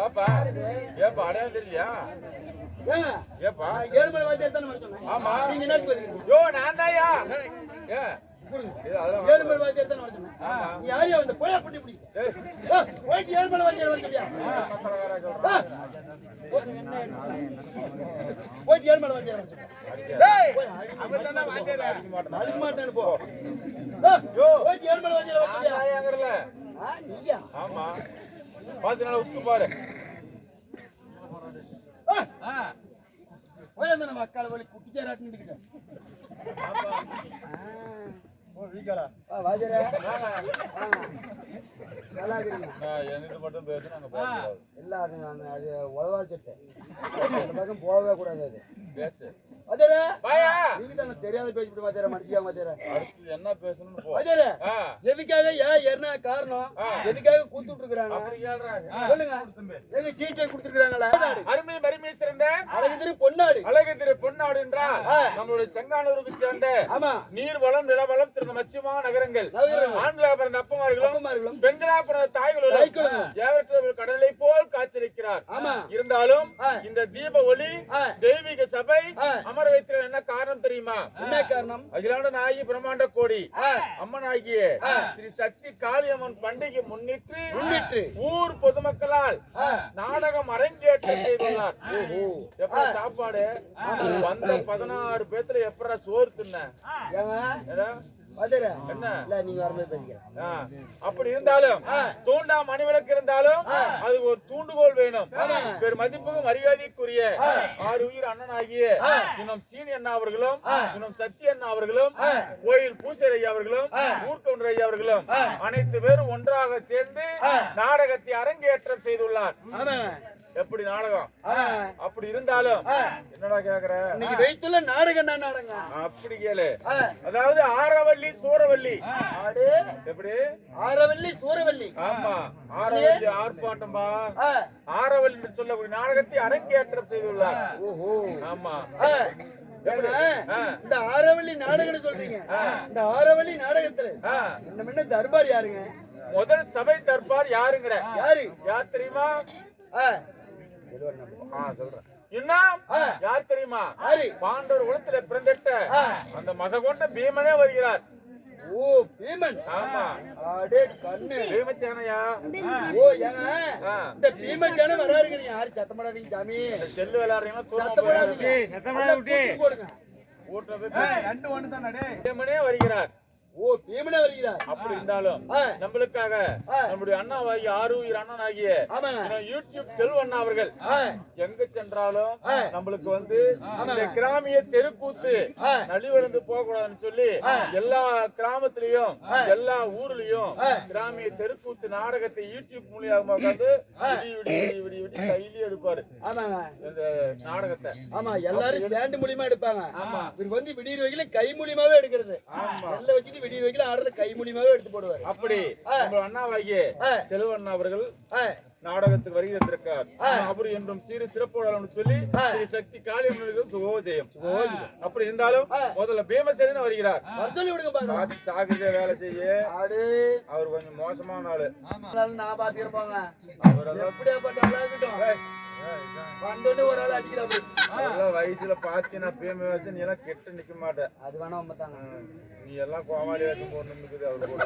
பாப்பா ஏப்பா அடையாளம் தெரியலையா? ஏப்பா 7 மணி வாத்தியார் தானே வர சொன்னேன். ஆமா நீங்க என்ன சொல்றீங்க? யோ நான் தான்யா. ஏ 7 மணி வாத்தியார் தானே வர சொன்னேன். நீ யாரையா வந்து போயா புடி புடி. போயிட்டு 7 மணி வாத்தியார் வர சொல்லியா? போயிட்டு 7 மணி வாத்தியார் வர சொல்லியா? டேய் அவன் தான வாத்தியார் அடிக்க மாட்டானே போ. யோ போயிட்டு 7 மணி வாத்தியார் வர சொல்லியா? நாயங்கறல. நீயா? ஆமா. பாத்து நாள உத்து பாரு. போய் அந்த நம்ம அக்கால வலி குட்டிச்சாராட்டு நிக்கிட்ட. ஆமா. ஓ வீக்கலா. வாஜரே. நல்லா இருக்கீங்க. நான் என்னது மட்டும் பேசணும் அங்க போறது. எல்லாரும் அது உளவா சட்டை. அந்த பக்கம் போகவே கூடாது அது. பேசு. வாஜரே. வாயா. நீங்க தான் தெரியாத பேசிட்டு வாஜரே மடிச்சியா வாஜரே. அடுத்து என்ன பேசணும்னு போ. வாஜரே. எதுக்காக என்ன காரணம்? எதுக்காக கூத்துட்டு இருக்காங்க? அப்படி கேளுறாங்க. சொல்லுங்க. எங்க சீட்டை கொடுத்துருக்காங்களா? அருமை மரிமை சிறந்த அழகுதிரு பொன்னாடு. அழகுதிரு பொன்னாடு என்றால் நம்மளுடைய செங்கானூருக்கு சேர்ந்த ஆமா நீர் வளம் நிலவளம் சிறந்த மச்சியமான நகரங்கள். ஆண்களா பிறந்த அப்பமார்களும் பெண்களா பிறந்த தாய்களும் ஏவற்றவர்கள் கடலை போல் காட்சியளிக்கிறார். இருந்தாலும் இந்த தீப ஒளி தெய்வீக சபை அமர வைத்திருக்க என்ன காரணம் தெரியுமா? என்ன காரணம்? அகிலாண்ட நாயகி பிரம்மாண்ட கோடி அம்மனாகிய ஸ்ரீ சக்தி காளியம்மன் பண்டிகை முன்னிட்டு ஊர் பொதுமக்களால் நாடகம் அரங்கேற்றம் செய்துள்ளார். எப்ப சாப்பாடு வந்த 16 பேத்துல எப்படா சோறு தின்ன? என்ன நீங்க வரும்போது பேசிக்கிறேன். அப்படி இருந்தாலும் தூண்டா மணிவிளக்கு இருந்தாலும் அது ஒரு தூண்டுகோல் வேணும். பெரு மதிப்புக்கும் மரியாதைக்குரிய 6 உயிர் அண்ணனாகிய இன்னும் சீனி அண்ணா அவர்களும் இன்னும் சக்தி அண்ணா அவர்களும் கோயில் பூசர் ஐயா அவர்களும் ஊர்கவுண்டர் ஐயா அவர்களும் அனைத்து பேரும் ஒன்றாக சேர்ந்து நாடகத்தை அரங்கேற்றம் செய்துள்ளார். எப்படி நாடகம்? அப்படி இருந்தாலும் என்னடா கேக்குற? இன்னைக்கு வைத்துல நாடகம் என்ன நாடகம்? அப்படி கேளு. அதாவது ஆரவள்ளி சூரவள்ளி. எப்படி? ஆரவள்ளி சூரவள்ளி. ஆமா ஆரவள்ளி ஆர்ப்பாட்டம்பா. ஆரவள்ளி சொல்லக்கூடிய நாடகத்தை அரங்கேற்றம் செய்துள்ளார். ஓஹோ ஆமா. இந்த ஆரவள்ளி நாடகம் சொல்றீங்க. இந்த ஆரவள்ளி நாடகத்துல என்ன தர்பார் யாருங்க? முதல் சபை தர்பார் யாருங்கிற? யார் தெரியுமா? சொல்றேன். இன்னும் யார் தெரியுமா? பாண்டவர் குலத்துல பிறந்திட்ட அந்த மத கொண்ட பீமனே வருகிறார். ஓ பீமன். ஆமா அடே கண்ணு பீமச்சேனையா. ஓ ஏங்க இந்த பீமச்சேனை வராருங்க. நீ யாரு சத்தப்படாதீங்க சாமி. செல்லு விளையாடுறீங்களா? போடுங்க. ஊட்ட போய் 2 1 தானே. டேய் பீமனே வருகிறார். ஓ பீமனே வருகிறார். அப்படி இருந்தாலும் நம்மளுக்காக நம்முடைய அண்ணாவாகி 6 உயிர் அண்ணனாகிய யூடியூப் செல்வண்ணா அவர்கள் எங்க சென்றாலும் நம்மளுக்கு வந்து இந்த கிராமிய தெருக்கூத்து நலிவடைந்து போக கூடாதுன்னு சொல்லி எல்லா கிராமத்திலையும் எல்லா ஊர்லயும் கிராமிய தெருக்கூத்து நாடகத்தை யூடியூப் மூலியமா உட்காந்து விடி கையிலேயே எடுப்பாரு இந்த நாடகத்தை. ஆமா எல்லாரும் ஸ்டாண்ட் மூலியமா எடுப்பாங்க. ஆமா இவருக்கு வந்து விடியற வகையில கை மூலியமாவே எடுக்கிறது. எல்ல வச்சுட்டு விடிய வைக்கல ஆடுறது கை மூலியமாவே எடுத்து போடுவார். அப்படி நம்ம அண்ணாவாகிய செல்வண்ணா அவர்கள் நாடகத்துக்கு வருகை தந்திருக்கார். அப்படி என்றும் சீரு சிறப்போடு சொல்லி ஸ்ரீ சக்தி காளியம்மனுக்கு சுகோஜயம். அப்படி இருந்தாலும் முதல்ல பீமசேனன் வருகிறார். சொல்லி விடுங்க. சாகுதே வேலை செய்ய அவர் கொஞ்சம் மோசமான ஆளு. நான் பாத்துக்கிறப்பாங்க. அவரெல்லாம் எப்படியாப்பட்ட ஆளா இருக்கட்டும். வந்தோடனே ஒரு ஆள் அடிக்கிறாங்க. வயசுல பாத்தி நான் பீம வச்சு நீ எல்லாம் கெட்டு நிக்க மாட்டேன். அது வேணா உண்மைதாங்க. நீ எல்லாம் கோமாளி வச்சு போட்டு அவரு கூட